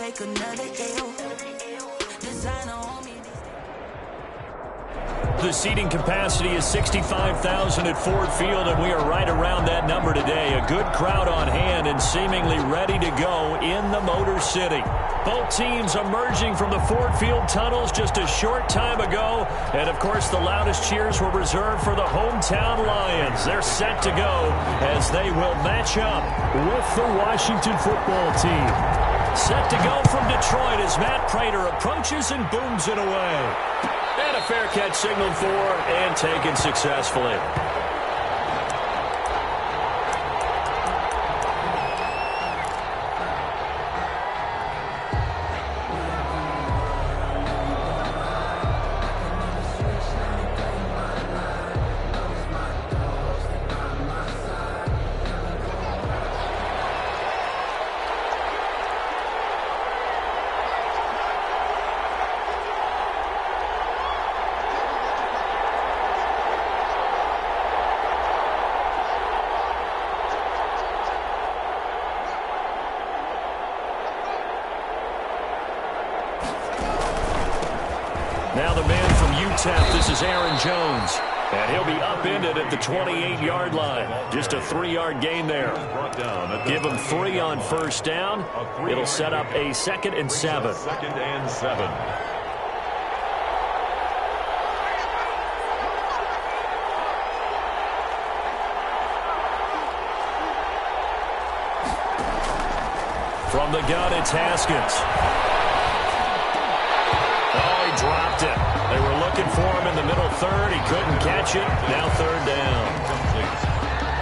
take another L. Designer on me. The seating capacity is 65,000 at Ford Field, and we are right around that number today. A good crowd on hand and seemingly ready to go in the Motor City. Both teams emerging from the Ford Field tunnels just a short time ago. And, of course, the loudest cheers were reserved for the hometown Lions. They're set to go as they will match up with the Washington football team. Set to go from Detroit as Matt Prater approaches and booms it away. And a fair catch signaled for and taken successfully. Now the man from UTEP, this is Aaron Jones. And he'll be upended at the 28-yard line. Just a 3-yard gain there. Give him 3 on first down. It'll set up a 2nd and 7. Second and 7. From the gun, it's Haskins. Dropped it. They were looking for him in the middle third. He couldn't catch it. Now 3rd down.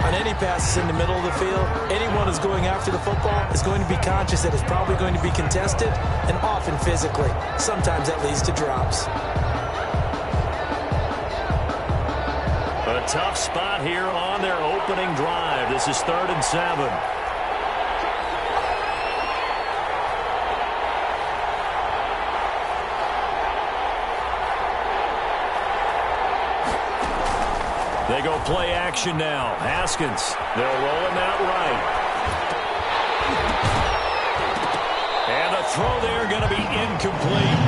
On any passes in the middle of the field, anyone who's going after the football is going to be conscious that it's probably going to be contested and often physically. Sometimes that leads to drops. A tough spot here on their opening drive. This is 3rd and 7. They go play action now. Haskins. They'll roll him out right. And a throw there going to be incomplete.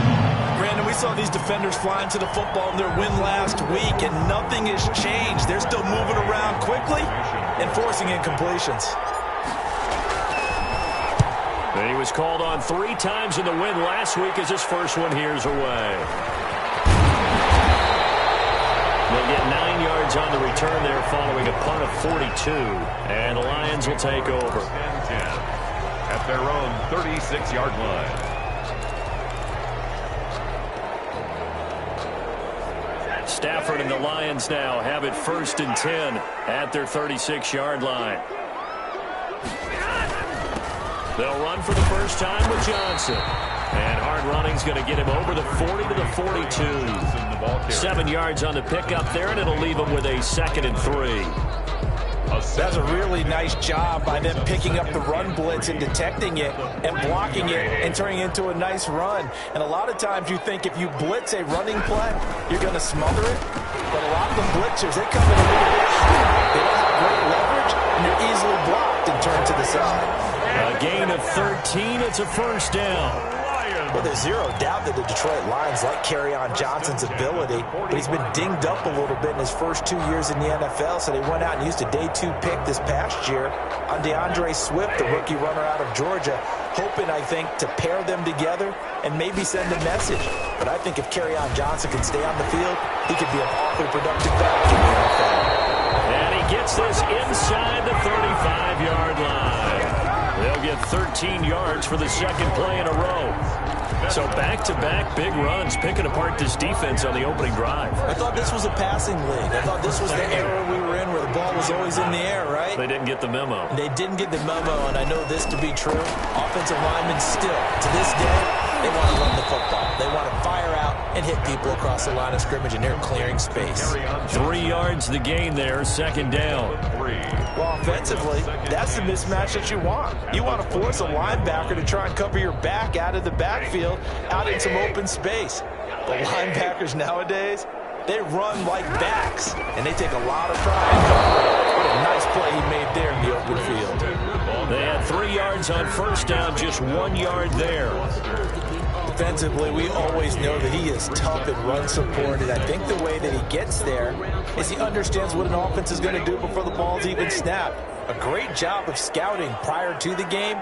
Brandon, we saw these defenders flying to the football in their win last week, and nothing has changed. They're still moving around quickly and forcing incompletions. And he was called on 3 times in the win last week as his first one here's away. They'll get 9 yards on the return there following a punt of 42. And the Lions will take over. 10 at their own 36-yard line. Stafford and the Lions now have it 1st and 10 at their 36-yard line. They'll run for the first time with Johnson. And hard running's going to get him over the 40 to the 42. 7 yards on the pickup there, and it'll leave him with a 2nd and 3. That's a really nice job by them picking up the run blitz and detecting it and blocking it and turning it into a nice run. And a lot of times you think if you blitz a running play, you're going to smother it. But a lot of the blitzers, they come in a little bit high. They don't have great leverage, and they're easily blocked and turned to the side. A gain of 13. It's a 1st down. Well, there's zero doubt that the Detroit Lions like Kerryon Johnson's ability, but he's been dinged up a little bit in his first 2 years in the NFL, so they went out and used a day 2 pick this past year on DeAndre Swift, the rookie runner out of Georgia, hoping, I think, to pair them together and maybe send a message. But I think if Kerryon Johnson can stay on the field, he could be an awfully productive back in the NFL. And he gets this inside the 35-yard line. They'll get 13 yards for the 2nd play in a row. So back-to-back big runs, picking apart this defense on the opening drive. I thought this was a passing league. I thought this was the era we were in where the ball was always in the air, right? They didn't get the memo. They didn't get the memo, and I know this to be true. Offensive linemen still, to this day, they want to run the football. They want to fire out and hit people across the line of scrimmage, and they're clearing space. 3 yards the gain there, 2nd down. Well, offensively, that's the mismatch that you want. You want to force a linebacker to try and cover your back out of the backfield, out in some open space. The linebackers nowadays, they run like backs, and they take a lot of pride in covering. What a nice play he made there in the open field. They had 3 yards yards on first down, just 1 yard there. Defensively, we always know that he is tough and run supported. I think the way that he gets there is he understands what an offense is going to do before the ball's even snapped. A great job of scouting prior to the game,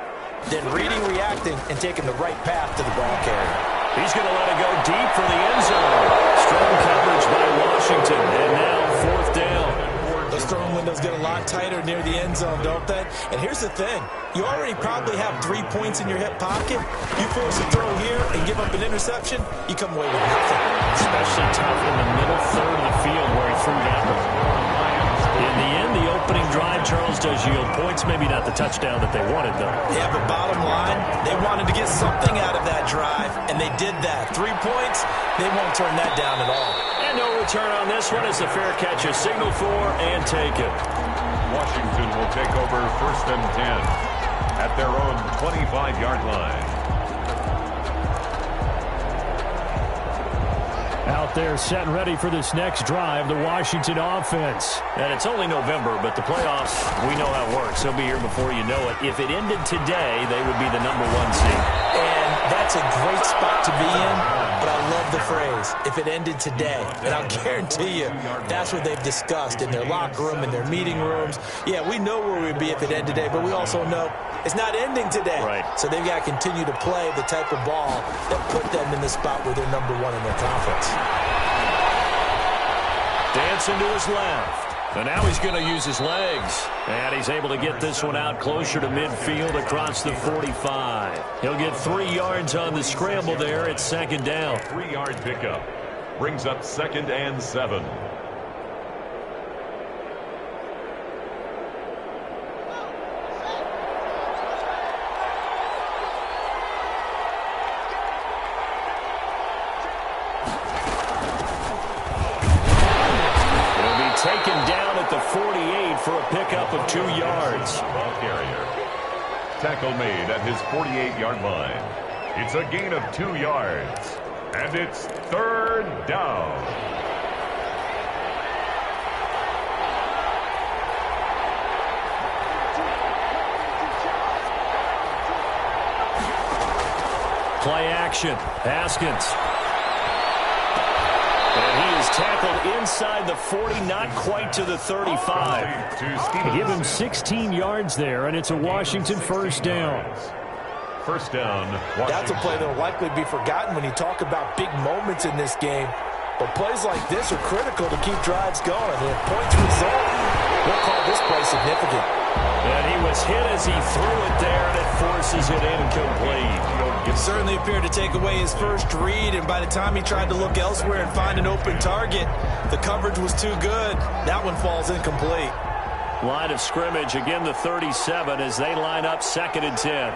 then reading, reacting, and taking the right path to the ball carrier. He's going to let it go deep for the end zone. Strong coverage by Washington, and now fourth down. Those throwing windows get a lot tighter near the end zone, don't they? And here's the thing. You already probably have 3 points in your hip pocket. You force a throw here and give up an interception, you come away with nothing. Especially tough in the middle third of the field where he threw that one. In the end, the opening drive, Charles, does yield points. Maybe not the touchdown that they wanted, though. Yeah, but bottom line, they wanted to get something out of that drive, and they did that. 3 points, they won't turn that down at all. And no return on this one as the fair catch is signaled for and taken. Washington will take over 1st and 10 at their own 25-yard line. Out there set and ready for this next drive, the Washington offense. And it's only November, but the playoffs, we know how it works. They'll be here before you know it. If it ended today, they would be the #1 seed. And that's a great spot to be in, but I love the phrase, if it ended today. And I'll guarantee you, that's what they've discussed in their locker room, in their meeting rooms. Yeah, we know where we'd be if it ended today, but we also know it's not ending today. Right. So they've got to continue to play the type of ball that put them in the spot where they're #1 in their conference. Dancing to his left. And now he's going to use his legs. And he's able to get this one out closer to midfield across the 45. He'll get 3 yards on the scramble there. It's 2nd down. 3-yard pickup brings up 2nd and 7. Taken down at the 48 for a pickup of 2 yards. Ball carrier. Tackle made at his 48-yard line. It's a gain of 2 yards. And it's 3rd down. Play action. Haskins. And he is tackled inside the 40, not quite to the 35. Give him 16 yards there, and it's a Washington 1st down. 1st down, Washington. That's a play that will likely be forgotten when you talk about big moments in this game. But plays like this are critical to keep drives going. And if points result, we'll call this play significant. And he was hit as he threw it there, and it forces it incomplete. It certainly appeared to take away his first read, and by the time he tried to look elsewhere and find an open target, the coverage was too good. That one falls incomplete. Line of scrimmage, again the 37 as they line up 2nd and 10.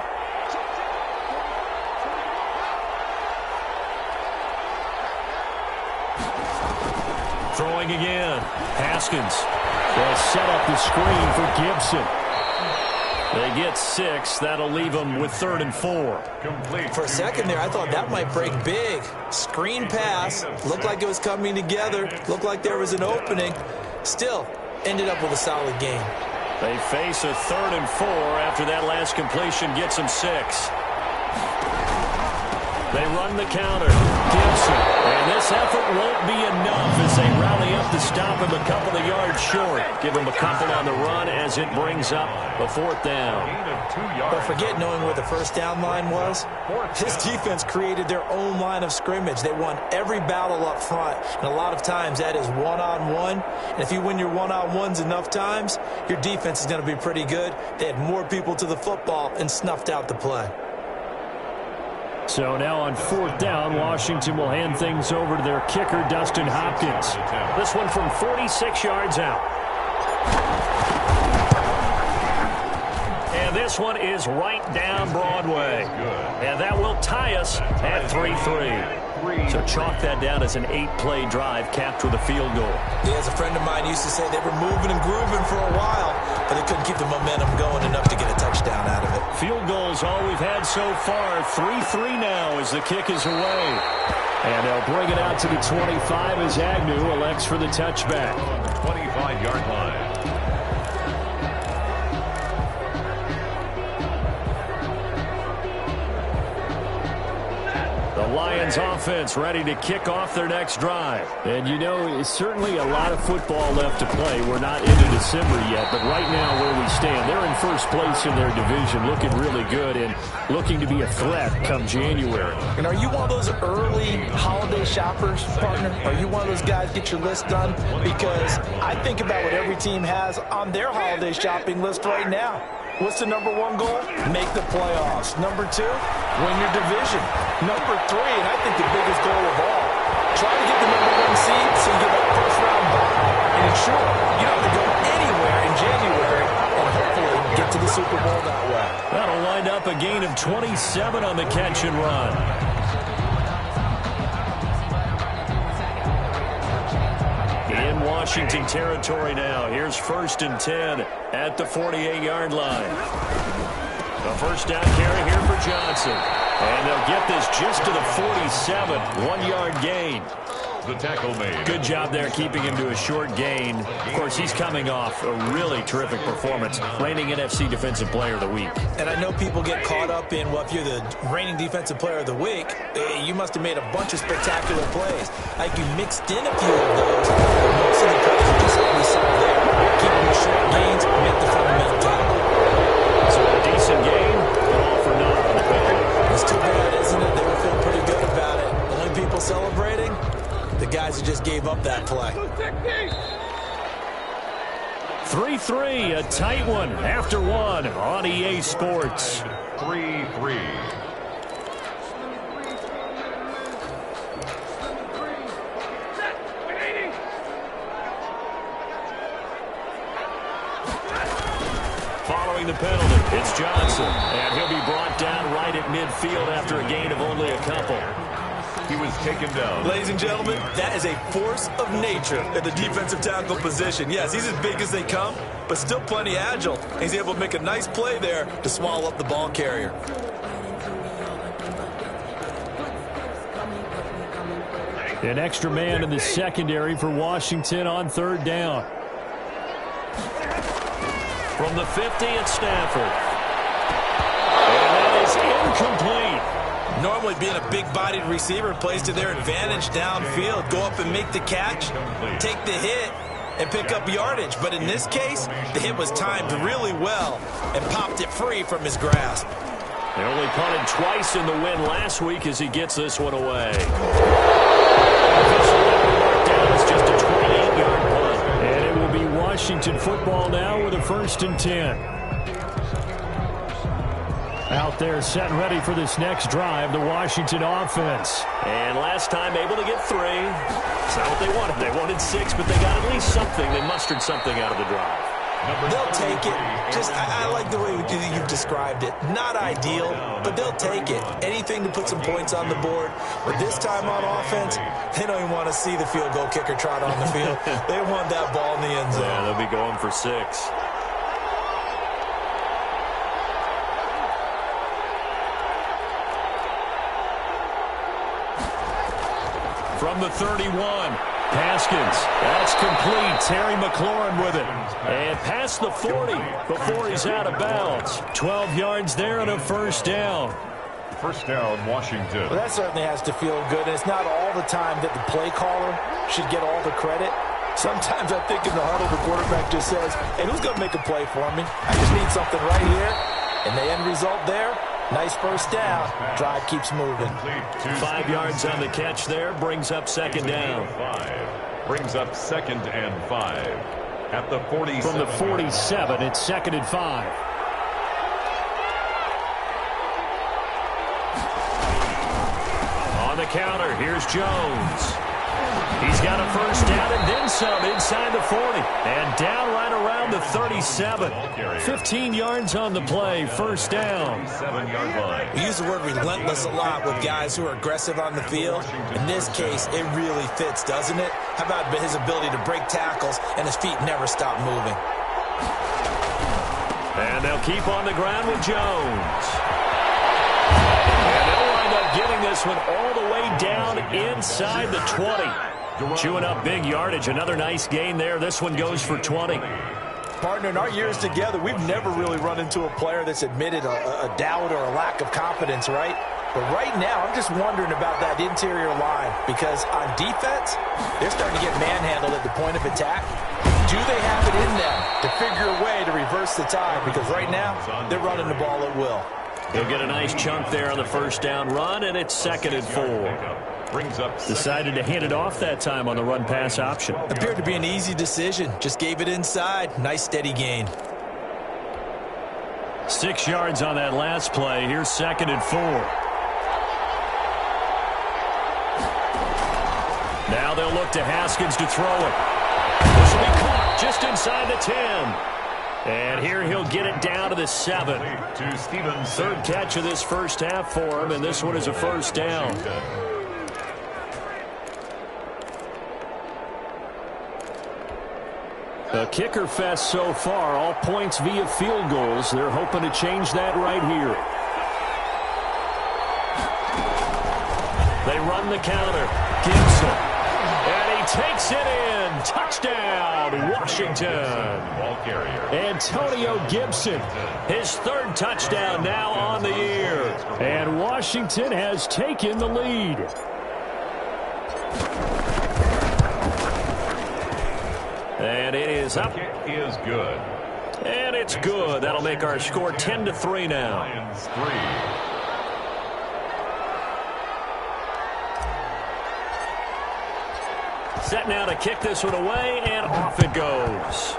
Throwing again. Haskins. They'll set up the screen for Gibson. They get 6. That'll leave them with 3rd and 4. Complete. For a second there, I thought that might break big. Screen pass. Looked like it was coming together. Looked like there was an opening. Still, ended up with a solid game. They face a 3rd and 4 after that last completion gets them 6. They run the counter. Gibson. And this effort won't be enough as they rally up to stop him a couple of yards short. Give him a couple on the run as it brings up a 4th down. But forget knowing where the 1st down line was. This defense created their own line of scrimmage. They won every battle up front. And a lot of times that is one-on-one. And if you win your one-on-ones enough times, your defense is going to be pretty good. They had more people to the football and snuffed out the play. So now on 4th down, Washington will hand things over to their kicker, Dustin Hopkins. This one from 46 yards out. And this one is right down Broadway. And that will tie us at 3-3. So chalk that down as an 8-play drive capped with a field goal. Yeah, as a friend of mine used to say, they were moving and grooving for a while, but they couldn't keep the momentum going enough to get a touchdown out of it. Field goals all we've had so far. 3-3 now as the kick is away. And they'll bring it out to the 25 as Agnew elects for the touchback. 25-yard line. Lions offense ready to kick off their next drive. And you know, it's certainly a lot of football left to play. We're not into December yet, but right now where we stand, they're in first place in their division, looking really good and looking to be a threat come January. And are you one of those early holiday shoppers, partner? Are you one of those guys get your list done? Because I think about what every team has on their holiday shopping list right now. What's the number one goal? Make the playoffs. Number two, win your division. Number three, and I think the biggest goal of all, try to get the number one seed so you get that first round bye and ensure you don't have to go anywhere in January and hopefully get to the Super Bowl that way. That'll wind up a gain of 27 on the catch and run. In Washington territory now. Here's 1st and 10 at the 48-yard line. The first down carry here for Johnson. And they'll get this just to the 47. 1-yard gain. The tackle made. Good job there keeping him to a short gain. Of course, he's coming off a really terrific performance, reigning NFC Defensive Player of the Week. And I know people get caught up in, well, if you're the reigning Defensive Player of the Week, you must have made a bunch of spectacular plays. Like you mixed in a few of those. Most of the plays are just we saw there. Keep them short gains, make the fundamental tackle. So a decent game, all for naught on the penalty. It's too bad, isn't it? They were feeling pretty good about it. Only people celebrating, the guys who just gave up that play. 3-3, a tight one after one on EA Sports. 3-3. Following the penalty, it's Johnson, and he'll be brought down right at midfield after a gain of only a couple. He was taken down. Ladies and gentlemen, that is a force of nature at the defensive tackle position. Yes, he's as big as they come, but still plenty agile. He's able to make a nice play there to swallow up the ball carrier. An extra man in the secondary for Washington on 3rd down. From the 50, it's Stafford. And that is incomplete. Normally being a big-bodied receiver plays to their advantage downfield. Go up and make the catch, take the hit, and pick up yardage. But in this case, the hit was timed really well and popped it free from his grasp. They only punted twice in the win last week as he gets this one away. Official level marked down as just a 28-yard punt. And it will be Washington football now with a 1st and 10. Out there set and ready for this next drive, the Washington offense. And last time able to get 3. It's not what they wanted. They wanted 6, but they got at least something. They mustered something out of the drive. They'll take it. I like the way you've described it. Not ideal, but they'll take it. Anything to put some points on the board. But this time on offense, they don't even want to see the field goal kicker trot on the field. They want that ball in the end zone. Yeah, they'll be going for 6. From the 31, Haskins. That's complete. Terry McLaurin with it. And past the 40 before he's out of bounds. 12 yards there and a 1st down. First down, Washington. Well, that certainly has to feel good. And it's not all the time that the play caller should get all the credit. Sometimes I think in the huddle, the quarterback just says, hey, who's going to make a play for me? I just need something right here. And the end result there, nice 1st down. Drive keeps moving. 5 yards on the catch there. Brings up 2nd down. Brings up 2nd and 5. At the 47. From the 47, it's 2nd and 5. On the counter, here's Jones. He's got a 1st down and then some inside the 40. And down right around the 37. 15 yards on the play, 1st down. 7-yard line. We use the word relentless a lot with guys who are aggressive on the field. In this case, it really fits, doesn't it? How about his ability to break tackles and his feet never stop moving? And they'll keep on the ground with Jones. And they'll wind up getting this one all the way down inside the 20. Chewing up big yardage. Another nice gain there. This one goes for 20. Partner, in our years together, we've never really run into a player that's admitted a doubt or a lack of confidence, right? But right now, I'm just wondering about that interior line because on defense, they're starting to get manhandled at the point of attack. Do they have it in them to figure a way to reverse the tide? Because right now, they're running the ball at will. He'll get a nice chunk there on the first down run, and it's 2nd and 4. Decided to hand it off that time on the run-pass option. Appeared to be an easy decision. Just gave it inside. Nice steady gain. 6 yards on that last play. Here's 2nd and 4. Now they'll look to Haskins to throw it. This will be caught just inside the 10. And here he'll get it down to the 7. Third catch of this first half for him, and this one is a first down. A kicker fest so far, all points via field goals. They're hoping to change that right here. They run the counter. Gibson. And he takes it in. Touchdown, Washington. Antonio Gibson, his 3rd touchdown now on the year. And Washington has taken the lead. And it is up. It is good. And it's good. That'll make our score 10-3 now. Lions 3. Set now to kick this one away, and off it goes.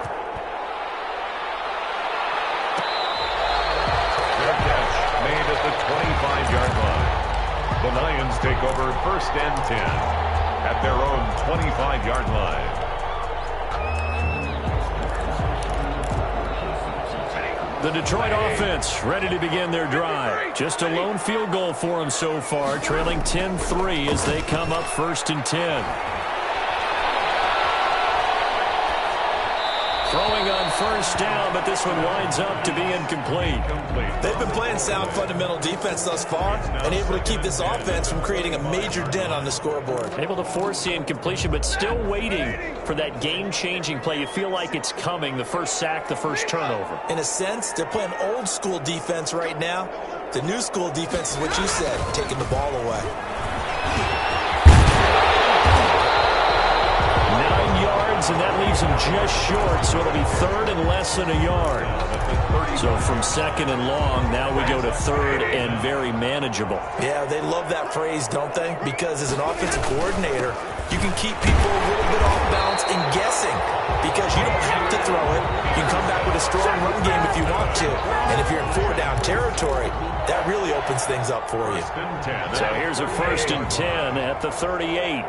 Their catch made at the 25-yard line. The Lions take over 1st and 10 at their own 25-yard line. The Detroit offense ready to begin their drive. Just a lone field goal for them so far, trailing 10-3 as they come up 1st and 10. Throwing on first down, but this one winds up to be incomplete. They've been playing sound fundamental defense thus far and able to keep this offense from creating a major dent on the scoreboard. Able to force the incompletion, but still waiting for that game-changing play. You feel like it's coming, the first sack, the first turnover. In a sense, they're playing old-school defense right now. The new-school defense is what you said, taking the ball away. 9 yards, and that leaves them just short, so it'll be 3rd and less than a yard. So from 2nd and long, now we go to 3rd and very manageable. Yeah, they love that phrase, don't they? Because as an offensive coordinator, you can keep people a little bit off balance and guessing because you don't have to throw it. You can come back with a strong run game if you want to. And if you're in 4-down territory, that really opens things up for you. So here's a 1st and 10 at the 38.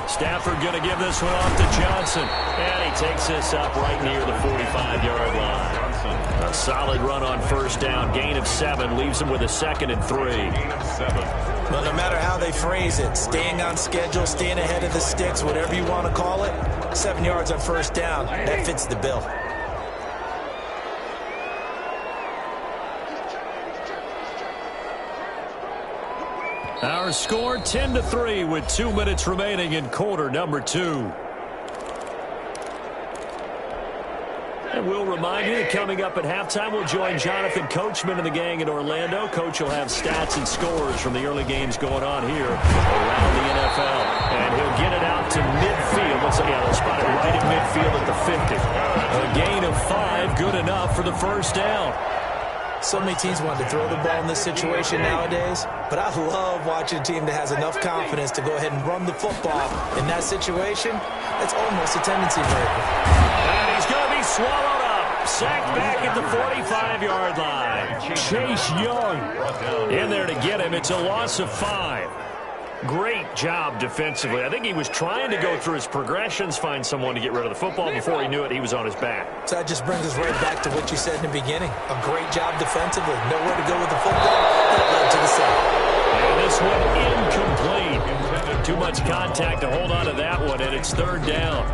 Stafford going to give this one off to Johnson. And he takes this up right near the 45-yard line. A solid run on first down. Gain of 7 leaves him with a 2nd and 3. Well, no matter how they phrase it, staying on schedule, staying ahead of the sticks, whatever you want to call it, 7 yards on first down, that fits the bill. Our score 10-3 with 2 minutes remaining in quarter number 2. And we'll remind you that coming up at halftime, we'll join Jonathan Coachman and the gang in Orlando. Coach will have stats and scores from the early games going on here around the NFL. And he'll get it out to midfield. Looks like they'll spot it right at midfield at the 50. A gain of 5, good enough for the first down. So many teams want to throw the ball in this situation nowadays, but I love watching a team that has enough confidence to go ahead and run the football. In that situation, that's almost a tendency breaker. And he's going to be swallowed up. Sacked back at the 45-yard line. Chase Young in there to get him. It's a loss of 5. Great job defensively. I think he was trying to go through his progressions, find someone to get rid of the football. Before he knew it, he was on his back. So that just brings us right back to what you said in the beginning. A great job defensively. Nowhere to go with the football. That led to the sack. And this one incomplete. Too much contact to hold on to that one, and it's 3rd down.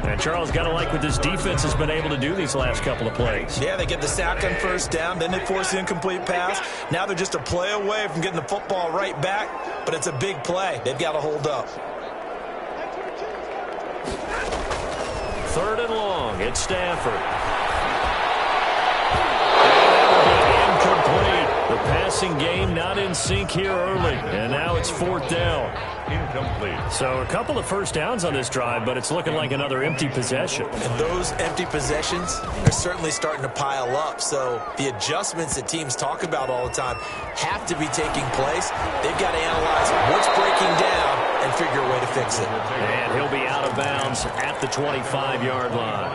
And Charles, got to like what this defense has been able to do these last couple of plays. Yeah, they get the sack on first down, then they force the incomplete pass. Now they're just a play away from getting the football right back, but it's a big play. They've got to hold up. 3rd and long. It's Stafford. passing game not in sync here early. And now it's 4th down. Incomplete. So a couple of first downs on this drive, but it's looking like another empty possession. And those empty possessions are certainly starting to pile up. So the adjustments that teams talk about all the time have to be taking place. They've got to analyze what's breaking down and figure a way to fix it. And he'll be out of bounds at the 25-yard line.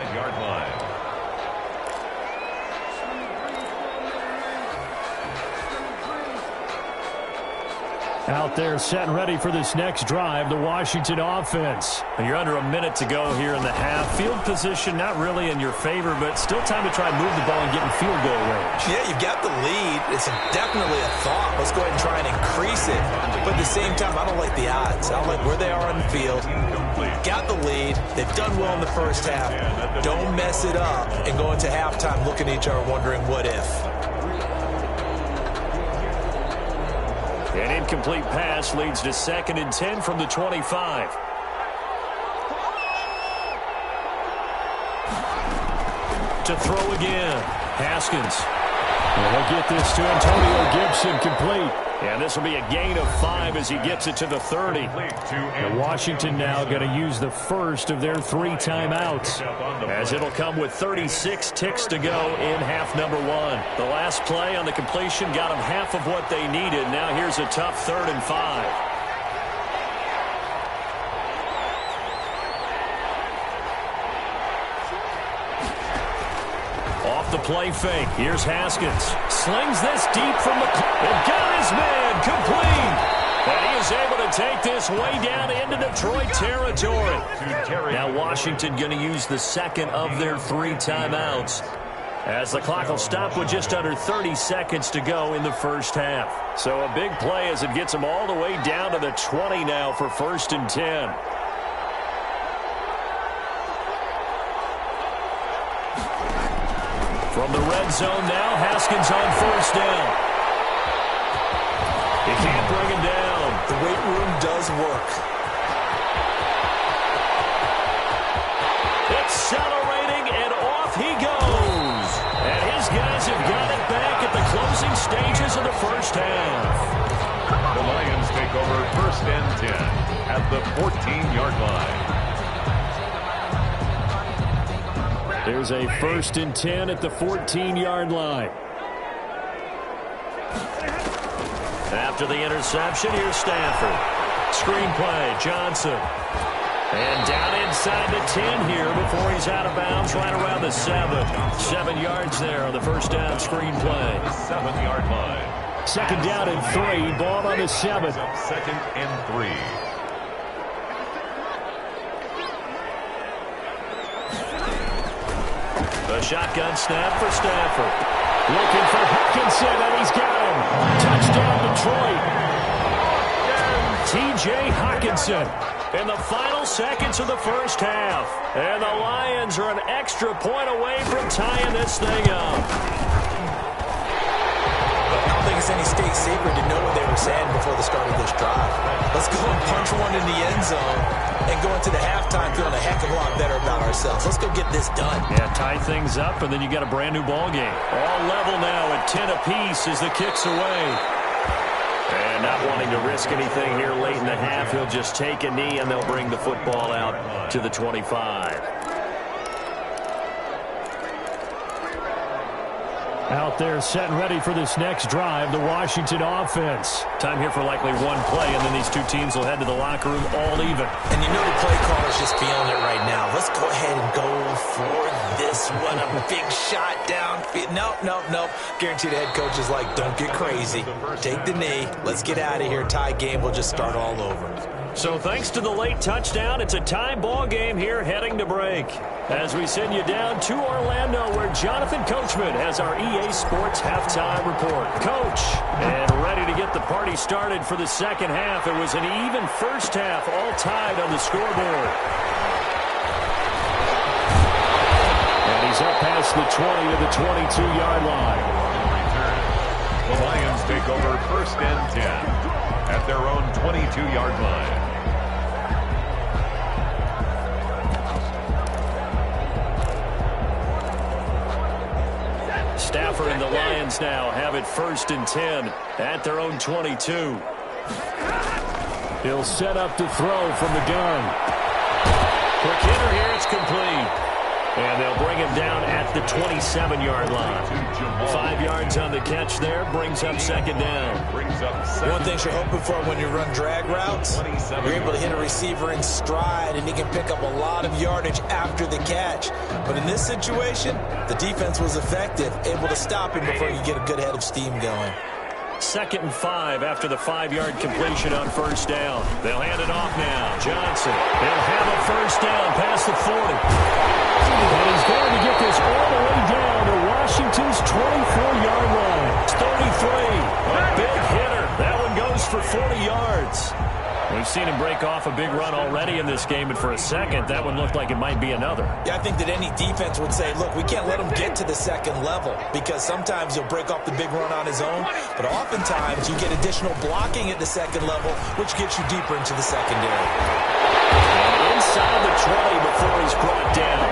Out there set and ready for this next drive, the Washington offense. You're under a minute to go here in the half. Field position not really in your favor, but still time to try and move the ball and get in field goal range. Yeah, you've got the lead. It's definitely a thought. Let's go ahead and try and increase it. But at the same time, I don't like the odds. I don't like where they are on the field. Got the lead. They've done well in the first half. Don't mess it up and go into halftime looking at each other wondering what if. An incomplete pass leads to 2nd and 10 from the 25. To throw again. Haskins. And they'll get this to Antonio Gibson complete. And this will be a gain of 5 as he gets it to the 30. And Washington now going to use the first of their 3 timeouts, as it'll come with 36 ticks to go in half number 1. The last play on the completion got them half of what they needed. Now here's a tough 3rd and 5. Off the play fake. Here's Haskins. Slings this deep from the... And got his man complete. And he is able to take this way down into Detroit territory. Now Washington going to use the second of their 3 timeouts, as the clock will stop with just under 30 seconds to go in the first half. So a big play as it gets them all the way down to the 20 now for 1st and 10. From the red zone now, Haskins on 1st down. He can't bring him down. The weight room does work. Accelerating, and off he goes. And his guys have got it back at the closing stages of the first half. The Lions take over 1st and 10 at the 14-yard line. There's a 1st and 10 at the 14-yard line. After the interception, here's Stafford. Screen play, Johnson. And down inside the 10 here before he's out of bounds right around the 7. 7 yards there on the first down screen play. 7-yard line. 2nd down and 3, ball on the 7. 2nd and 3. A shotgun snap for Stafford. Looking for Hawkinson, and he's got him. Touchdown, Detroit. T.J. Hawkinson in the final seconds of the first half. And the Lions are an extra point away from tying this thing up. I don't think it's any state secret to know what they were saying before the start of this drive. Let's go and punch one in the end zone and go into the halftime feeling a heck of a lot better about ourselves. Let's go get this done. Yeah, tie things up, and then you got a brand new ball game. All level now at 10 apiece as the kick's away. And not wanting to risk anything here late in the half, he'll just take a knee, and they'll bring the football out to the 25. Out there set and ready for this next drive, the Washington offense. Time here for likely one play, and then these two teams will head to the locker room all even. And you know the play caller's just feeling it right now. Let's go ahead and go for this one. A big shot downfield. Nope. Guarantee the head coach is like, don't get crazy. Take the knee. Let's get out of here. Tie game. We'll just start all over. So thanks to the late touchdown, it's a tie ball game here heading to break. As we send you down to Orlando, where Jonathan Coachman has our EA Sports halftime report. Coach, and ready to get the party started for the second half. It was an even first half, all tied on the scoreboard. And he's up past the 20 to the 22-yard line. The Lions take over 1st and 10 at their own 22-yard line. Stafford and the Lions now have it 1st and 10 at their own 22. He'll set up to throw from the gun. Quick hitter here. It's complete. And they'll bring him down at the 27-yard line. 5 yards on the catch there. Brings up 2nd down. One thing you're hoping for when you run drag routes, you're able to hit a receiver in stride, and he can pick up a lot of yardage after the catch. But in this situation, the defense was effective, able to stop him before you get a good head of steam going. 2nd and 5 after the 5-yard completion on 1st down. They'll hand it off now. Johnson. He'll have a 1st down past the 40. And he's going to get this all the way down to Washington's 24-yard line. It's 33. A big hitter. That one goes for 40 yards. We've seen him break off a big run already in this game, and for a second, that one looked like it might be another. Yeah, I think that any defense would say, look, we can't let him get to the 2nd level, because sometimes he'll break off the big run on his own, but oftentimes you get additional blocking at the 2nd level, which gets you deeper into the secondary. And inside the 20 before he's brought down.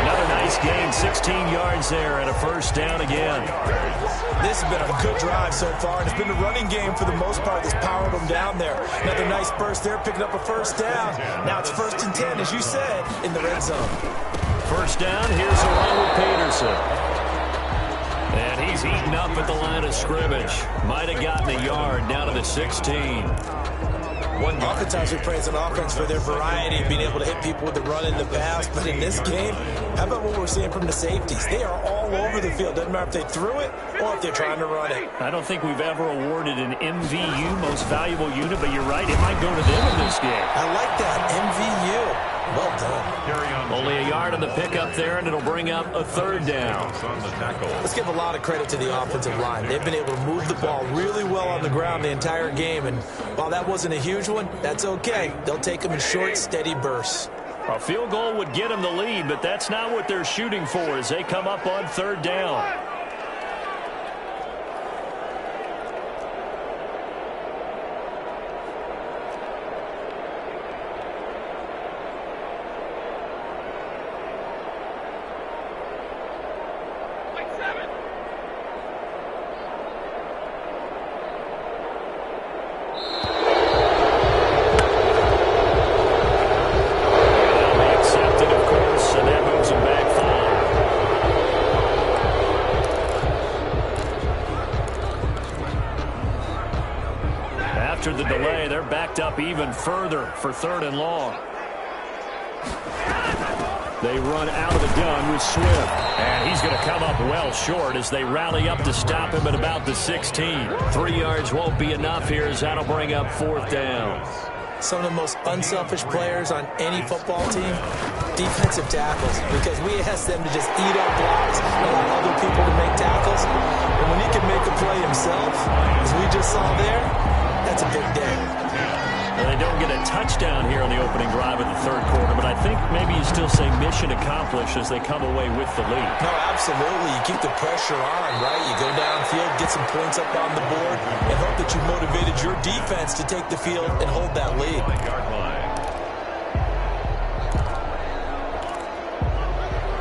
Another nice gain, 16 yards there, and a 1st down again. This has been a good drive so far, and it's been a running game for the most part that's powered them down there. Another nice burst there, picking up a 1st down. Now it's 1st and 10, as you said, in the red zone. 1st down, here's the one with Peterson. And he's eaten up at the line of scrimmage. Might have gotten a yard down to the 16. Oftentimes we praise an offense for their variety of being able to hit people with the run and the pass, but in this game, how about what we're seeing from the safeties? They are all over the field. Doesn't matter if they threw it or if they're trying to run it. I don't think we've ever awarded an MVU, most valuable unit, but you're right, it might go to them in this game. I like that, MVU. Well done. Only a yard on the pickup there, and it'll bring up a 3rd down. Let's give a lot of credit to the offensive line. They've been able to move the ball really well on the ground the entire game, and while that wasn't a huge one, that's okay. They'll take them in short, steady bursts. A field goal would get them the lead, but that's not what they're shooting for as they come up on 3rd down. After the delay, they're backed up even further for 3rd and long. They run out of the gun with Swift. And he's going to come up well short as they rally up to stop him at about the 16. 3 yards won't be enough here as that'll bring up 4th down. Some of the most unselfish players on any football team, defensive tackles, because we ask them to just eat up blocks and allow other people to make tackles. And when he can make a play himself, as we just saw there, that's a big day. Well, they don't get a touchdown here on the opening drive of the 3rd quarter, but I think maybe you still say mission accomplished as they come away with the lead. No, absolutely. You keep the pressure on, right? You go downfield, get some points up on the board, and hope that you motivated your defense to take the field and hold that lead.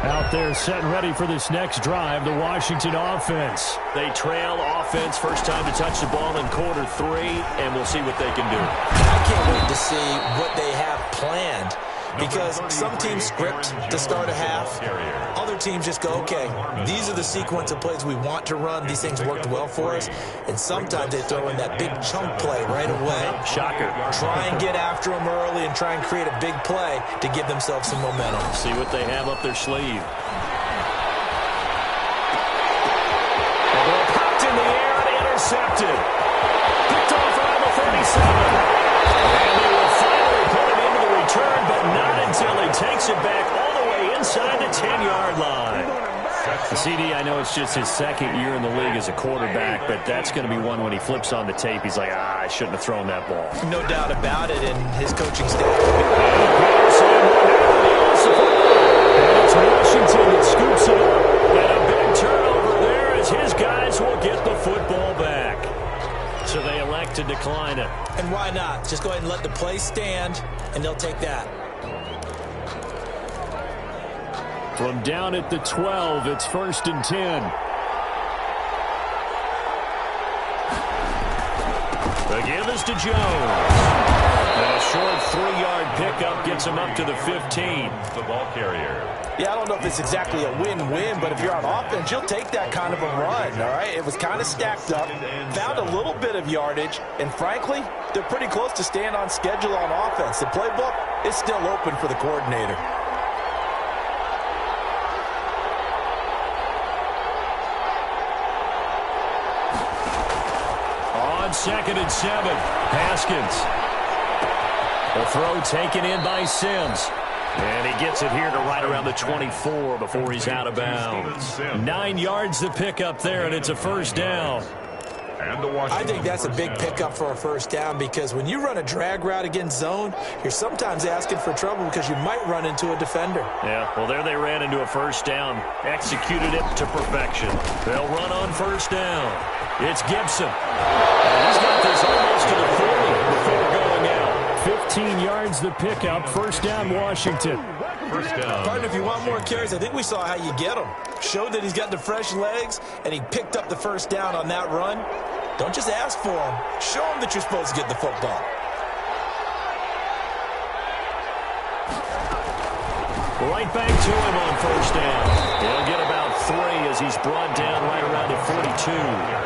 Out there set and ready for this next drive, the Washington offense. They trail offense, first time to touch the ball in quarter 3, and we'll see what they can do. I can't wait to see what they have planned, because some teams script to start a half. Other teams just go, okay, these are the sequence of plays we want to run. These things worked well for us. And sometimes they throw in that big chunk play right away. Shocker. Try and get after them early and try and create a big play to give themselves some momentum. See what they have up their sleeve. Ball popped in the air and intercepted. Picked off around the 37. And they will finally put it into the return, but not until he takes it back all the way inside the 10-yard line. The CD, I know it's just his 2nd year in the league as a quarterback, but that's going to be one when he flips on the tape. He's like, I shouldn't have thrown that ball. No doubt about it, and his coaching staff. And it's Washington that scoops it up. And a big turnover there as his guys will get the football back. So they elect to decline it. And why not? Just go ahead and let the play stand, and they'll take that. From down at the 12, it's 1st and 10. The give is to Jones. And a short 3-yard pickup gets him up to the 15. The ball carrier. Yeah, I don't know if it's exactly a win-win, but if you're on offense, you'll take that kind of a run, all right? It was kind of stacked up, found a little bit of yardage, and frankly, they're pretty close to staying on schedule on offense. The playbook is still open for the coordinator. On 2nd and 7, Haskins. The throw taken in by Sims. And he gets it here to right around the 24 before he's out of bounds. 9 yards to pick up there, and it's a first down. I think that's a big pickup for a first down because when you run a drag route against zone, you're sometimes asking for trouble because you might run into a defender. Yeah, well, there they ran into a first down. Executed it to perfection. They'll run on first down. It's Gibson. And he's got this almost to the 40 before going out. 15 yards the pickup. First down, Washington. First down. Partner, if you want more carries, I think we saw how you get him. Showed that he's got the fresh legs, and he picked up the first down on that run. Don't just ask for him. Show him that you're supposed to get the football. Right back to him on first down. He'll get about 3 as he's brought down right around the 42.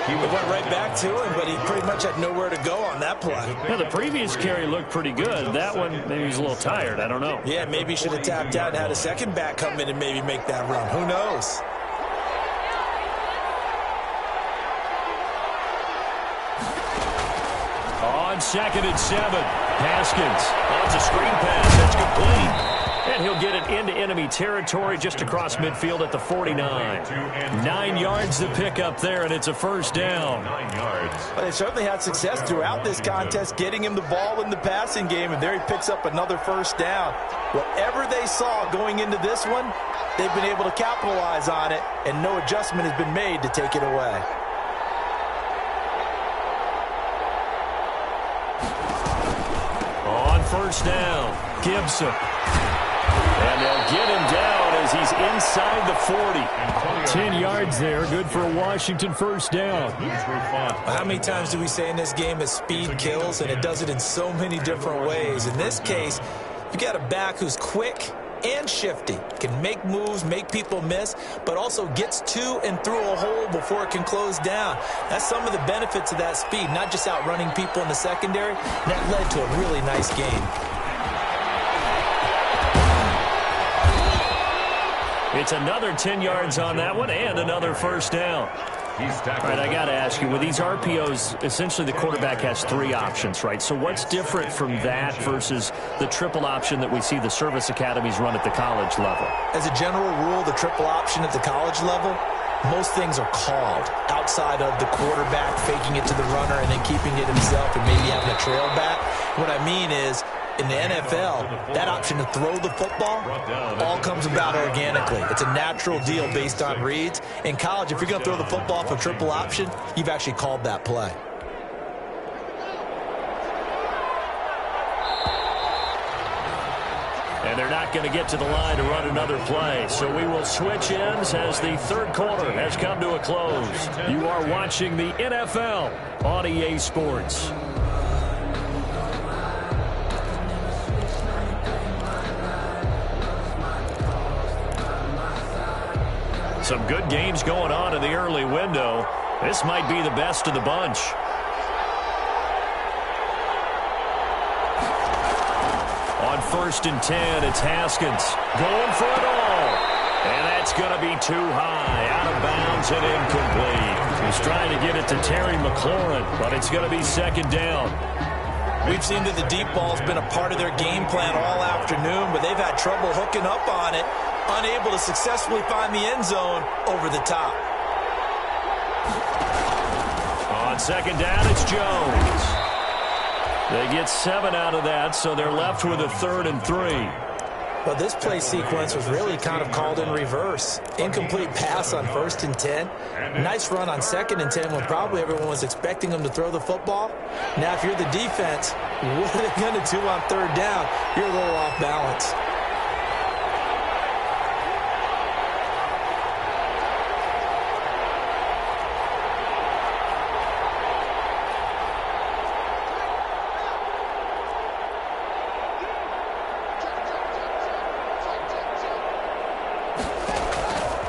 He went right back to him, but he pretty much had nowhere to go on that play. Yeah, the previous carry looked pretty good. That one, maybe he's a little tired. I don't know. Yeah, maybe he should have tapped out and had a second back come in and maybe make that run. Who knows? On 2nd and 7, Haskins. Oh, it's a screen pass. That's complete. And he'll get it into enemy territory just across midfield at the 49. 9 yards to pick up there, and it's a first down. 9 yards. Well, they certainly had success throughout this contest, getting him the ball in the passing game, and there he picks up another first down. Whatever they saw going into this one, they've been able to capitalize on it, and no adjustment has been made to take it away. On first down, Gibson. And they'll get him down as he's inside the 40. 10 yards there. Good for a Washington first down. How many times do we say in this game that speed kills, and it does it in so many different ways? In this case, you got a back who's quick and shifty, can make moves, make people miss, but also gets to and through a hole before it can close down. That's some of the benefits of that speed, not just outrunning people in the secondary. That led to a really nice game. It's another 10 yards on that one and another first down. All right, I got to ask you, with these RPOs, essentially the quarterback has 3 options, right? So what's different from that versus the triple option that we see the service academies run at the college level? As a general rule, the triple option at the college level, most things are called outside of the quarterback faking it to the runner and then keeping it himself and maybe having a trail back. What I mean is, in the NFL, that option to throw the football all comes about organically. It's a natural deal based on reads. In college, if you're going to throw the football for triple option, you've actually called that play. And they're not going to get to the line to run another play. So we will switch ends as the third quarter has come to a close. You are watching the NFL on EA Sports. Some good games going on in the early window. This might be the best of the bunch. On 1st and 10, it's Haskins going for it all. And that's going to be too high, out of bounds and incomplete. He's trying to get it to Terry McLaurin, but it's going to be 2nd down. We've seen that the deep ball's been a part of their game plan all afternoon, but they've had trouble hooking up on it, unable to successfully find the end zone over the top. On 2nd down, it's Jones. They get 7 out of that, so they're left with a 3rd and 3. Well, this play sequence was really kind of called in reverse. Incomplete pass on 1st and 10. Nice run on 2nd and 10 when probably everyone was expecting them to throw the football. Now, if you're the defense, what are they going to do on 3rd down? You're a little off balance.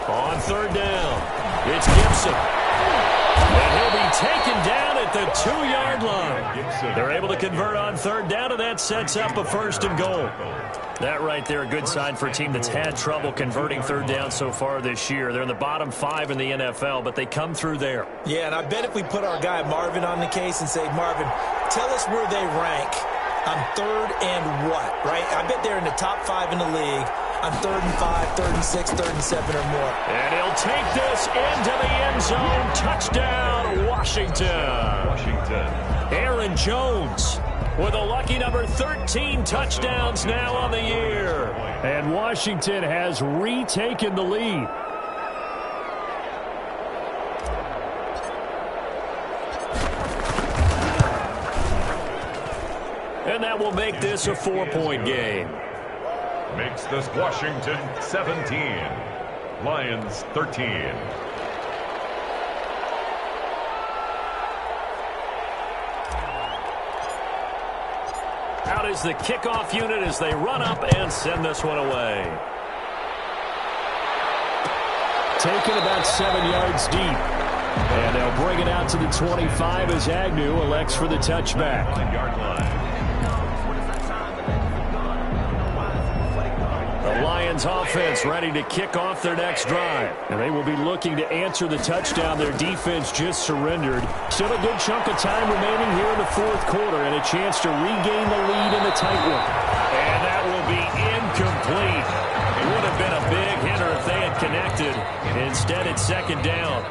On third down, it's Gibson. And he'll be taken down at the 2-yard line. They're able to convert on third down, and that sets up a first and goal. That right there, a good sign for a team that's had trouble converting third down so far this year. They're in the bottom 5 in the NFL, but they come through there. Yeah, and I bet if we put our guy Marvin on the case and say, Marvin, tell us where they rank on third and what, right? I bet they're in the top 5 in the league on 3rd and 5, 3rd and 6, 3rd and 7 or more. And he'll take this into the end zone. Touchdown, Washington. Aaron Jones with a lucky number 13 touchdowns now on the year. And Washington has retaken the lead. And that will make this a 4-point game. Makes this Washington 17. Lions 13. Out is the kickoff unit as they run up and send this one away. Taken about 7 yards deep. And they'll bring it out to the 25 as Agnew elects for the touchback. 9-yard line. The Lions offense ready to kick off their next drive. And they will be looking to answer the touchdown their defense just surrendered. Still a good chunk of time remaining here in the fourth quarter and a chance to regain the lead in the tight one. And that will be incomplete. It would have been a big hitter if they had connected. Instead, it's second down.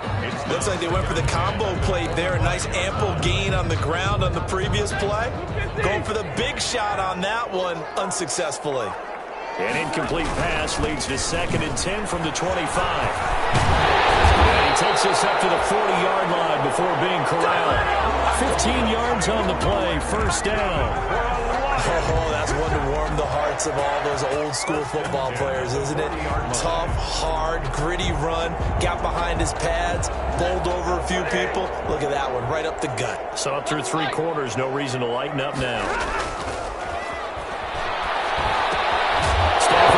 Looks like they went for the combo play there. A nice ample gain on the ground on the previous play. Going for the big shot on that one unsuccessfully. An incomplete pass leads to 2nd and 10 from the 25. And he takes us up to the 40-yard line before being corralled. 15 yards on the play, first down. Oh, that's one to warm the hearts of all those old school football players, isn't it? Tough, hard, gritty run. Got behind his pads, bowled over a few people. Look at that one, right up the gut. So up through 3 quarters, no reason to lighten up now.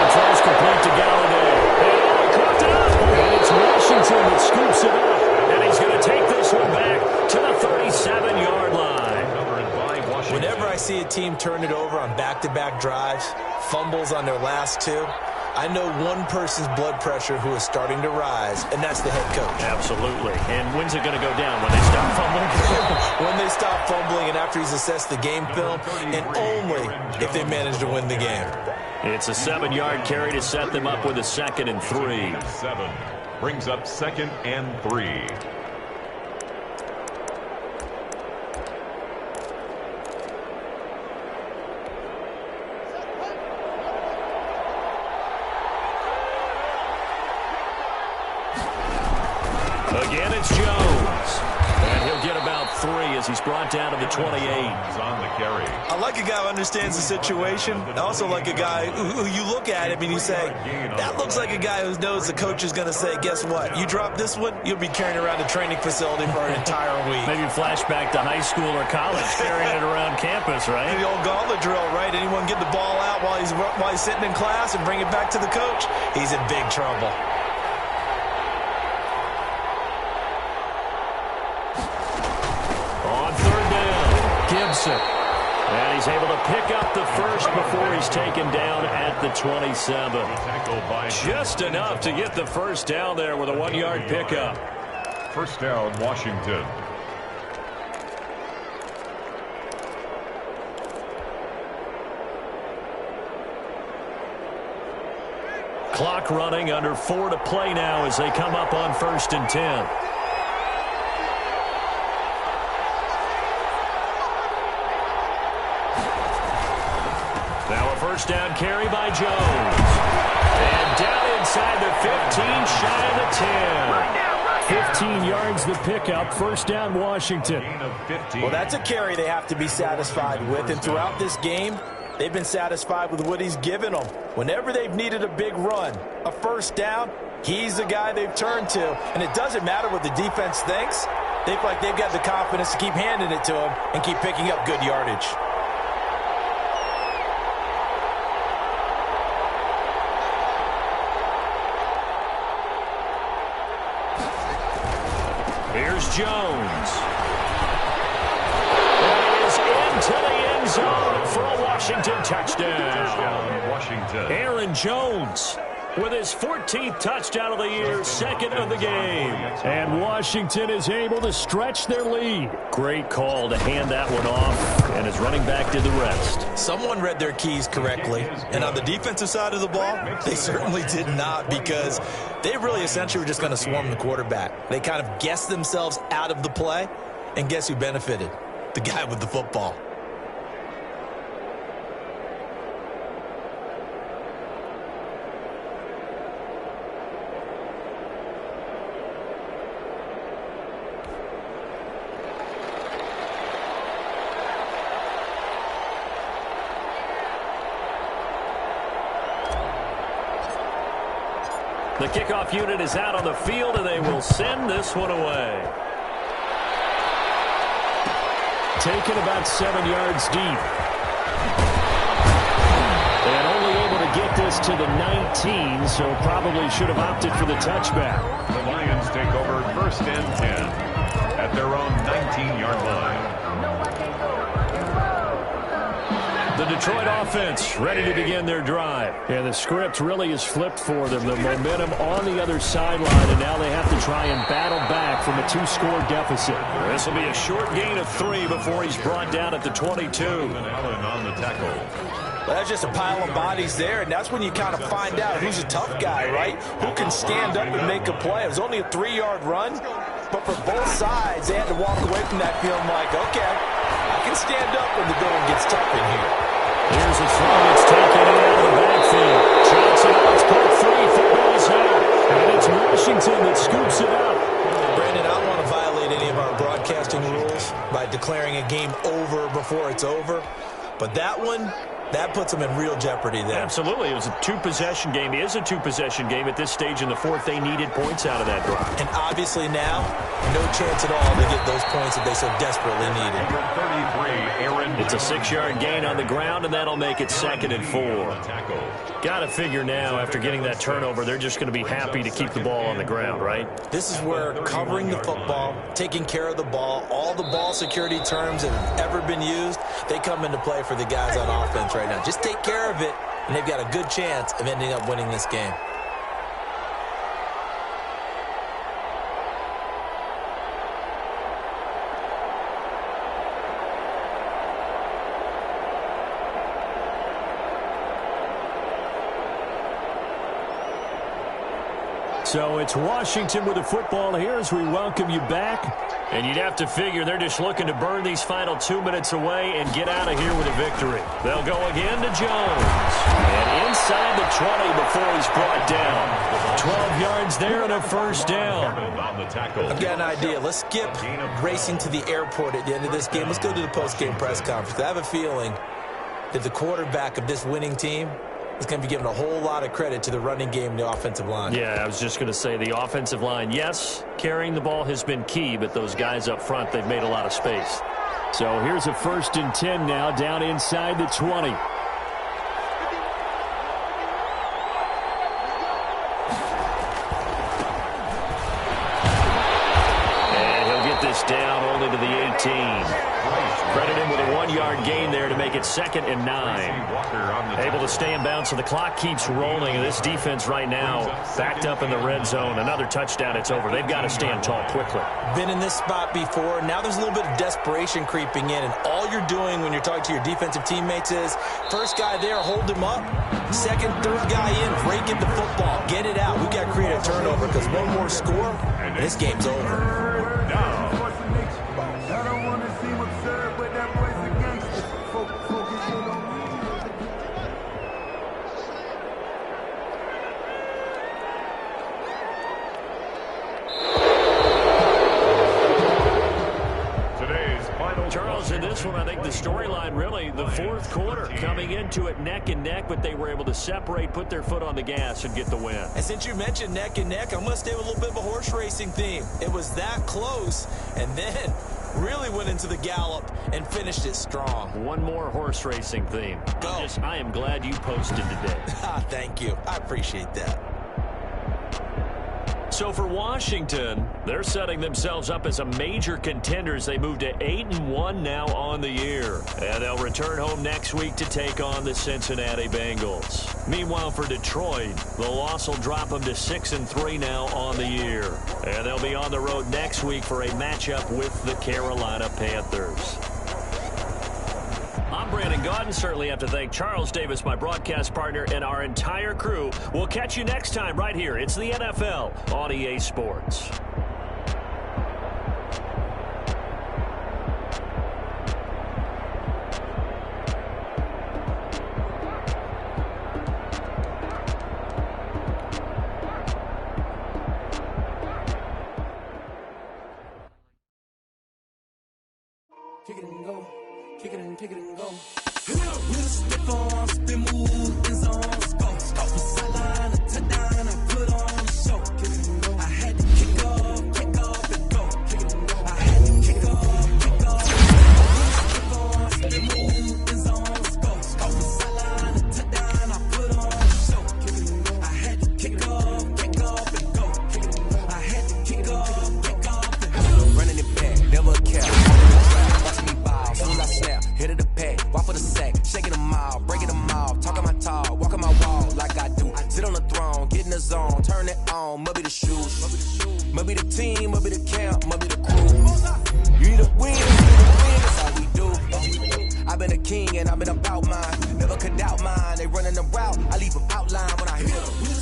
Throws complete to Galladay. And he caught it up. And it's Washington that scoops it up. And he's going to take this one back to the 37-yard line. Whenever I see a team turn it over on back-to-back drives, fumbles on their last 2, I know one person's blood pressure who is starting to rise, and that's the head coach. Absolutely. And when's it going to go down? When they stop fumbling? When they stop fumbling and after he's assessed the game film, and only if they manage to win the game. It's a 7-yard carry to set them up with a 2nd and 3. 7 brings up 2nd and 3. Again, it's Jones. And he'll get about 3 as he's brought down to the 28. He's on the carry. I like a guy who understands the situation. I also like a guy who you look at him and you say, that looks like a guy who knows the coach is going to say, guess what? You drop this one, you'll be carrying around a training facility for an entire week. Maybe flashback to high school or college, carrying it around campus, right? The old gauntlet drill, right? Anyone get the ball out while he's sitting in class and bring it back to the coach? He's in big trouble. Gibson. And he's able to pick up the first before he's taken down at the 27. Just enough to get the first down there with a 1-yard pickup. First down, Washington. Clock running, under 4 to play now as they come up on 1st and 10. Now a first down carry by Jones. And down inside the 15, shy of the 10. 15 yards the pickup, first down Washington. Well, that's a carry they have to be satisfied with, and throughout this game, they've been satisfied with what he's given them. Whenever they've needed a big run, a first down, he's the guy they've turned to. And it doesn't matter what the defense thinks. They feel like they've got the confidence to keep handing it to him and keep picking up good yardage. Here's Jones. That is into the end zone for a Washington touchdown. Washington. Aaron Jones with his 14th touchdown of the year, second of the game. And Washington is able to stretch their lead. Great call to hand that one off, and his running back did the rest. Someone read their keys correctly, and on the defensive side of the ball, they certainly did not, because they really essentially were just going to swarm the quarterback. They kind of guessed themselves out of the play, and guess who benefited? The guy with the football. The kickoff unit is out on the field, and they will send this one away. Taken about 7 yards deep. And only able to get this to the 19, so probably should have opted for the touchback. The Lions take over 1st and 10 at their own 19-yard line. The Detroit offense ready to begin their drive. Yeah, the script really is flipped for them. The momentum on the other sideline, and now they have to try and battle back from a 2-score deficit. This will be a short gain of 3 before he's brought down at the 22. Allen on the tackle. Well, that's just a pile of bodies there, and that's when you kind of find out who's a tough guy, right? Who can stand up and make a play. It was only a 3-yard run, but for both sides, they had to walk away from that feeling like, okay, I can stand up when the going gets tough in here. Here's a throw. It's taken in out of the backfield. Johnson outs part 3. Football's out. And it's Washington that scoops it up. Brandon, I don't want to violate any of our broadcasting rules by declaring a game over before it's over, but that one, that puts them in real jeopardy there. Absolutely. It was a 2-possession game. It is a 2-possession game at this stage in the 4th. They needed points out of that drive. And obviously now, no chance at all to get those points that they so desperately needed. Number 33, Aaron. It's a 6-yard gain on the ground, and that'll make it 2nd and 4. Got to figure now, after getting that turnover, they're just going to be happy to keep the ball on the ground, right? This is where covering the football, taking care of the ball, all the ball security terms that have ever been used, they come into play for the guys on offense right now. Just take care of it, and they've got a good chance of ending up winning this game. So it's Washington with the football here as we welcome you back. And you'd have to figure they're just looking to burn these final 2 minutes away and get out of here with a victory. They'll go again to Jones. And inside the 20 before he's brought down. 12 yards there and a 1st down. I've got an idea. Let's skip racing to the airport at the end of this game. Let's go to the post-game press conference. I have a feeling that the quarterback of this winning team is going to be given a whole lot of credit to the running game and the offensive line. Yeah, I was just going to say the offensive line, yes, carrying the ball has been key, but those guys up front, they've made a lot of space. So here's a 1st and 10 now down inside the 20. And he'll get this down only to the 18. Credit him with a 1-yard gain there to make it 2nd and 9. Able to stay in bounds, so the clock keeps rolling. And this defense right now backed up in the red zone. Another touchdown, it's over. They've got to stand tall quickly. Been in this spot before. Now there's a little bit of desperation creeping in. And all you're doing when you're talking to your defensive teammates is, first guy there, hold him up. Second, third guy in, break it the football. Get it out. We've got to create a turnover because one more score, and this game's over. Down. Charles, in this one, I think the storyline really, the 4th quarter, coming into it neck and neck, but they were able to separate, put their foot on the gas, and get the win. And since you mentioned neck and neck, I'm going to stay with a little bit of a horse racing theme. It was that close, and then really went into the gallop and finished it strong. One more horse racing theme. Go. I am glad you posted today. Thank you. I appreciate that. So for Washington, they're setting themselves up as a major contender as they move to 8-1 now on the year. And they'll return home next week to take on the Cincinnati Bengals. Meanwhile, for Detroit, the loss will drop them to 6-3 now on the year. And they'll be on the road next week for a matchup with the Carolina Panthers. I'm Brandon Gaudin. Certainly have to thank Charles Davis, my broadcast partner, and our entire crew. We'll catch you next time right here. It's the NFL on EA Sports. Kick it and go. Kick it and kick it and go. With a stiff arm, spin move, in zone, go. From sideline to touchdown, I put on the show. Kick it and go. I had to kick off and go. Kick it and go. I had to kick off. Stiff arm, spin move, in zone, go. From sideline to touchdown, I put on the show. Kick it and go. I had to kick off and go. Kick it and go. I had to kick off and go. Running it back, never care. Soon as I snap, hit of the pack, walk for the sack, shaking them all, breaking them all, talking my talk, walking my wall like I do. Sit on the throne, get in the zone, turn it on, must be the shoes, must be the team, must be the camp, must be the crew. You need a win, that's all we do. I've been a king and I've been about mine, never could doubt mine. They running the route, I leave them outline when I hit them.